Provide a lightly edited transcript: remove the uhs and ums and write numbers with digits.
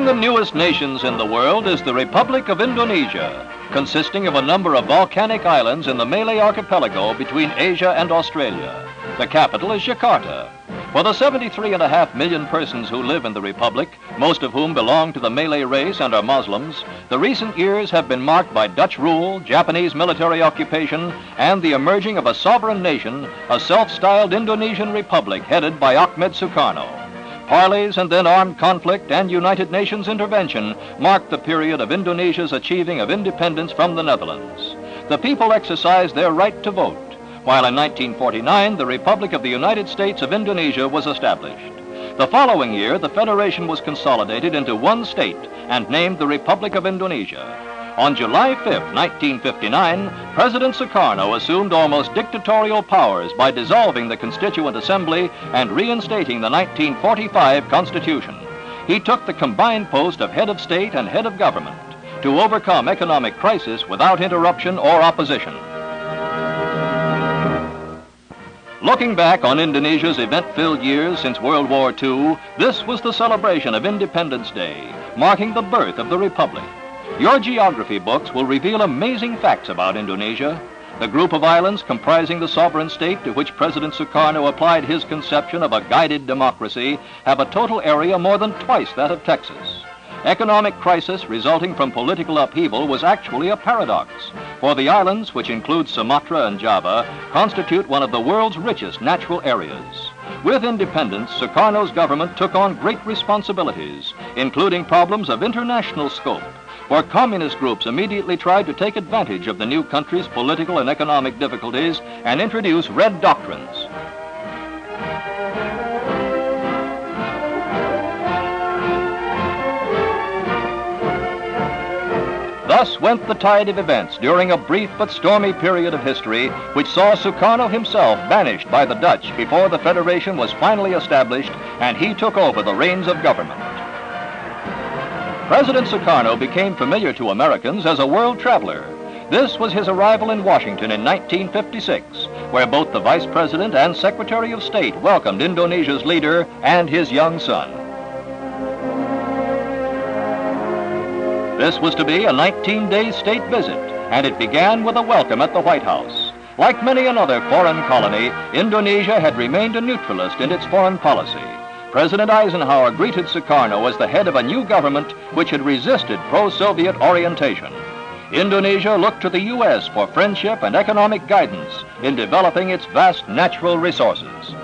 the newest nations in the world is the Republic of Indonesia, consisting of a number of volcanic islands in the Malay archipelago between Asia and Australia. The capital is Jakarta. For the 73.5 million persons who live in the Republic, most of whom belong to the Malay race and are Muslims, the recent years have been marked by Dutch rule, Japanese military occupation, and the emerging of a sovereign nation, a self-styled Indonesian Republic headed by Ahmed Sukarno. Parleys and then armed conflict and United Nations intervention marked the period of Indonesia's achieving of independence from the Netherlands. The people exercised their right to vote, while in 1949 the Republic of the United States of Indonesia was established. The following year, the Federation was consolidated into one state and named the Republic of Indonesia. On July 5, 1959, President Sukarno assumed almost dictatorial powers by dissolving the Constituent Assembly and reinstating the 1945 Constitution. He took the combined post of head of state and head of government to overcome economic crisis without interruption or opposition. Looking back on Indonesia's event-filled years since World War II, this was the celebration of Independence Day, marking the birth of the Republic. Your geography books will reveal amazing facts about Indonesia. The group of islands comprising the sovereign state to which President Sukarno applied his conception of a guided democracy have a total area more than twice that of Texas. Economic crisis resulting from political upheaval was actually a paradox, for the islands, which include Sumatra and Java, constitute one of the world's richest natural areas. With independence, Sukarno's government took on great responsibilities, including problems of international scope, where communist groups immediately tried to take advantage of the new country's political and economic difficulties and introduce red doctrines. Thus went the tide of events during a brief but stormy period of history which saw Sukarno himself banished by the Dutch before the Federation was finally established and he took over the reins of government. President Sukarno became familiar to Americans as a world traveler. This was his arrival in Washington in 1956, where both the Vice President and Secretary of State welcomed Indonesia's leader and his young son. This was to be a 19-day state visit, and it began with a welcome at the White House. Like many another foreign colony, Indonesia had remained a neutralist in its foreign policy. President Eisenhower greeted Sukarno as the head of a new government which had resisted pro-Soviet orientation. Indonesia looked to the U.S. for friendship and economic guidance in developing its vast natural resources.